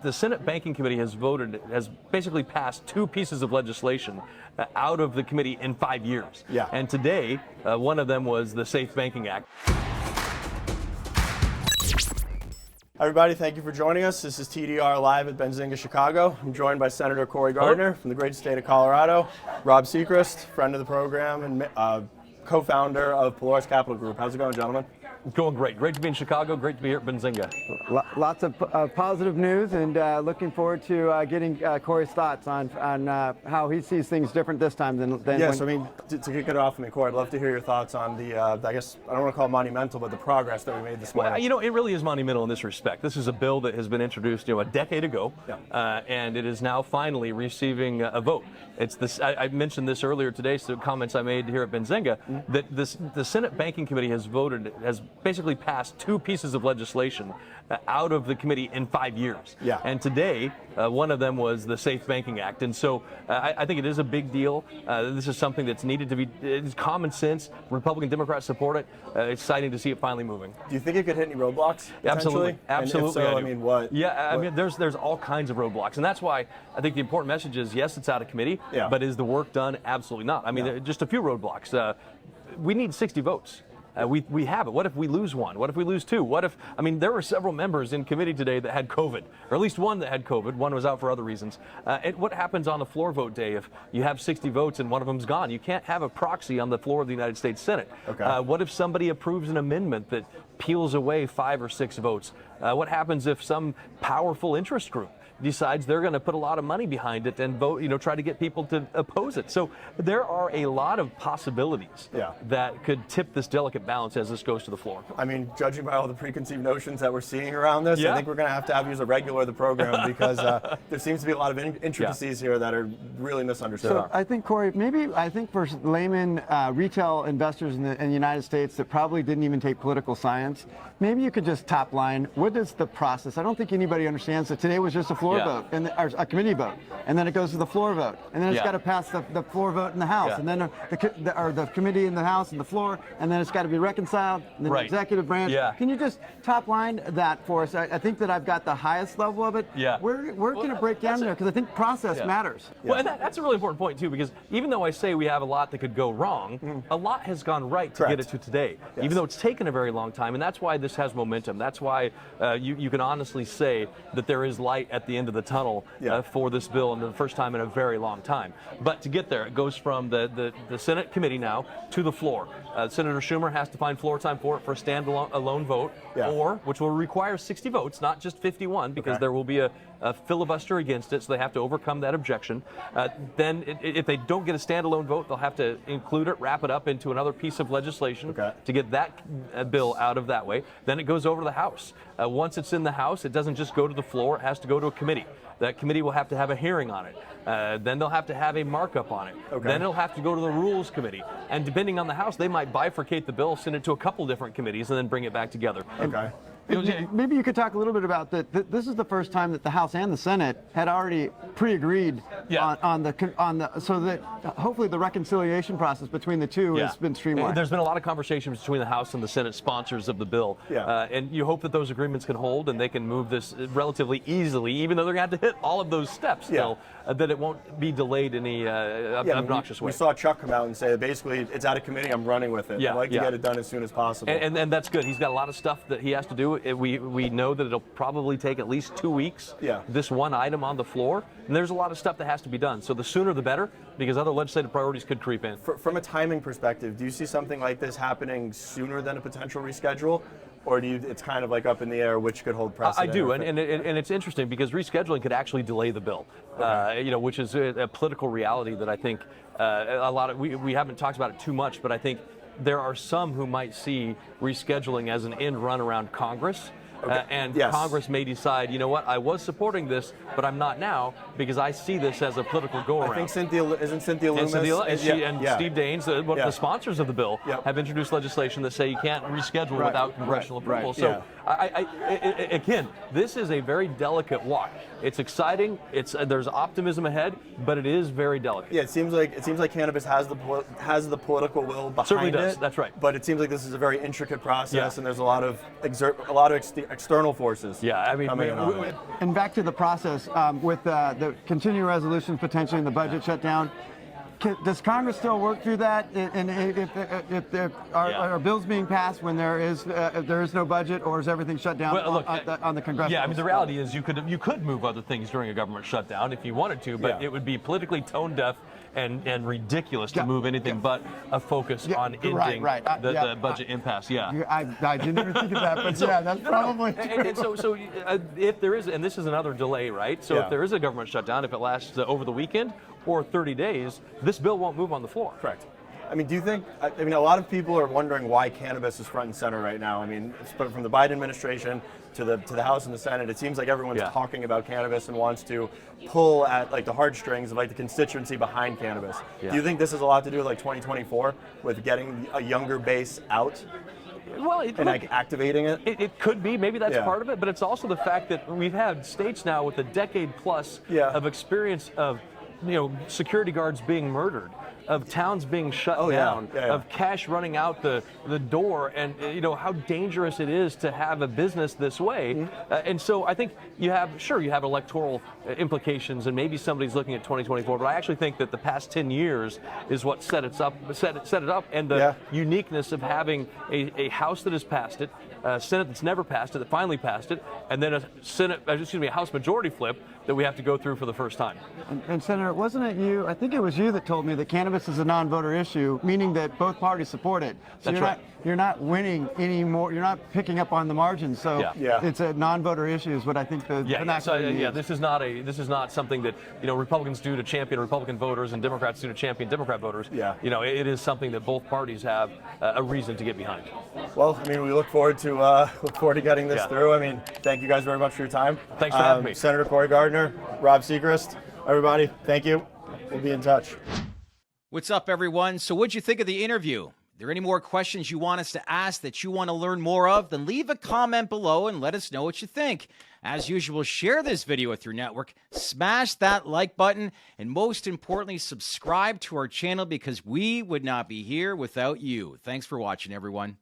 the Senate Banking Committee has basically passed two pieces of legislation out of the committee in 5 years. Yeah. And today, one of them was the Safe Banking Act. Everybody, thank you for joining us. This is TDR Live at Benzinga, Chicago. I'm joined by Senator Cory Gardner from the great state of Colorado, Rob Sechrist, friend of the program and co-founder of Pelorus Capital Group. How's it going, gentlemen? Going great. Great to be in Chicago. Great to be here at Benzinga. Lots of positive news, and looking forward to getting Cory's thoughts on how he sees things different this time than yes, I mean, to kick it off, Cory, I'd love to hear your thoughts on the, I guess, I don't want to call it monumental, but the progress that we made this morning. Well, you know, it really is monumental in this respect. This is a bill that has been introduced, a decade ago, and it is now finally receiving a vote. It's this. I mentioned this earlier today, so comments I made here at Benzinga, that the Senate Banking Committee has basically passed two pieces of legislation out of the committee in 5 years. Yeah. And today, one of them was the Safe Banking Act. And so I think it is a big deal. This is something that's needed to be, it's common sense. Republican Democrats support it. It's exciting to see it finally moving. Do you think it could hit any roadblocks? Absolutely. Absolutely. And if so, I mean, what? Yeah, I mean, there's all kinds of roadblocks. And that's why I think the important message is, yes, it's out of committee, but is the work done? Absolutely not. I mean, just a few roadblocks. We need 60 votes. We have it. What if we lose one? What if we lose two? What if, I mean, there were several members in committee today that had COVID, or at least one that had COVID. One was out for other reasons. What happens on the floor vote day if you have 60 votes and one of them's gone? You can't have a proxy on the floor of the United States Senate. Okay. What if somebody approves an amendment that peels away 5 or 6 votes? What happens if some powerful interest group decides they're going to put a lot of money behind it and vote, try to get people to oppose it? So there are a lot of possibilities that could tip this delicate balance as this goes to the floor. I mean, judging by all the preconceived notions that we're seeing around this, I think we're going to have you as a regular of the program because there seems to be a lot of intricacies here that are really misunderstood. So I think, Cory, I think for layman retail investors in the United States that probably didn't even take political science, maybe you could just top line, what is the process? I don't think anybody understands that today was just a floor vote, or a committee vote, and then it goes to the floor vote, and then it's got to pass the floor vote in the House, and then the committee in the House and the floor, and then it's got to be reconciled, and then the executive branch. Can you just top line that for us? I think that I've got the highest level of it. Where can it break down there? Because I think process matters. Well, and that's a really important point too, because even though I say we have a lot that could go wrong, a lot has gone right to get it to today, even though it's taken a very long time, and that's why this has momentum. That's why you can honestly say that there is light at the end of the tunnel for this bill, and the first time in a very long time. But to get there, it goes from the Senate committee now to the floor. Senator Schumer has to find floor time for it for a standalone vote, or which will require 60 votes, not just 51, because there will be a filibuster against it, so they have to overcome that objection. Then if they don't get a standalone vote, they'll have to include it, wrap it up into another piece of legislation to get that bill out of that way. Then it goes over to the House. Once it's in the House, it doesn't just go to the floor, it has to go to a committee. That committee will have to have a hearing on it. Then they'll have to have a markup on it. Then it'll have to go to the Rules Committee. And depending on the House, they might bifurcate the bill, send it to a couple different committees, and then bring it back together. Maybe you could talk a little bit about that. This is the first time that the House and the Senate had already pre-agreed on the so that hopefully the reconciliation process between the two has been streamlined. There's been a lot of conversations between the House and the Senate sponsors of the bill, and you hope that those agreements can hold and they can move this relatively easily, even though they're going to have to hit all of those steps still, that it won't be delayed in any obnoxious way. We saw Chuck come out and say that basically it's out of committee, I'm running with it. I'd like to get it done as soon as possible. And that's good. He's got a lot of stuff that he has to do. We know that it'll probably take at least 2 weeks, this one item on the floor, and there's a lot of stuff that has to be done. So the sooner the better, because other legislative priorities could creep in. From a timing perspective, do you see something like this happening sooner than a potential reschedule? Or it's kind of like up in the air, which could hold precedent? I do, and it's interesting because rescheduling could actually delay the bill, which is a political reality that I think we haven't talked about it too much, but I think there are some who might see rescheduling as an end run around Congress. Congress may decide, you know what, I was supporting this, but I'm not now because I see this as a political go-around. I think Cynthia Loomis and Steve Daines, one of the sponsors of the bill, have introduced legislation that say you can't reschedule without congressional approval. So, again, this is a very delicate walk. It's exciting. There's optimism ahead, but it is very delicate. Yeah, it seems like cannabis has the political will behind Certainly does. it. That's right. But it seems like this is a very intricate process, and there's a lot of external forces. Yeah, I mean, coming in on it. And back to the process, with the continuing resolution potentially in the budget shutdown, does Congress still work through that? And if there are bills being passed when there is no budget, or is everything shut down on the congressional? Yeah, I mean, the reality is you could move other things during a government shutdown if you wanted to, but it would be politically tone deaf and ridiculous to move anything but a focus on ending the budget impasse. Yeah, I didn't even think of that, but that's probably. And so if there is, and this is another delay, right? So if there is a government shutdown, if it lasts over the weekend or 30 days, this bill won't move on the floor. Correct. I mean, do you think, I mean, a lot of people are wondering why cannabis is front and center right now. I mean, from the Biden administration to the House and the Senate, it seems like everyone's talking about cannabis and wants to pull at like the heartstrings of like the constituency behind cannabis. Do you think this has a lot to do with like 2024, with getting a younger base out? Well, like activating it? It could be. Maybe that's part of it, but it's also the fact that we've had states now with a decade plus of experience of security guards being murdered, of towns being shut down, of cash running out the door, and how dangerous it is to have a business this way. And so I think you have electoral implications, and maybe somebody's looking at 2024. But I actually think that the past 10 years is what set it up, and the uniqueness of having a House that has passed it, a Senate that's never passed it, that finally passed it, and then a House majority flip that we have to go through for the first time. And Senator, wasn't it you? I think it was you that told me that cannabis is a non-voter issue, meaning that both parties support it. So you're not winning anymore. You're not picking up on the margins. So it's a non-voter issue, is what I think the This is not something that Republicans do to champion Republican voters and Democrats do to champion Democrat voters. It is something that both parties have a reason to get behind. Well, I mean, we look forward to getting this through. I mean, thank you guys very much for your time. Thanks for having me. Senator Cory Gardner, Rob Sechrist, everybody, thank you. We'll be in touch. What's up, everyone? So what'd you think of the interview? Are there any more questions you want us to ask that you want to learn more of? Then leave a comment below and let us know what you think. As usual, share this video with your network, smash that like button, and most importantly, subscribe to our channel, because we would not be here without you. Thanks for watching, everyone.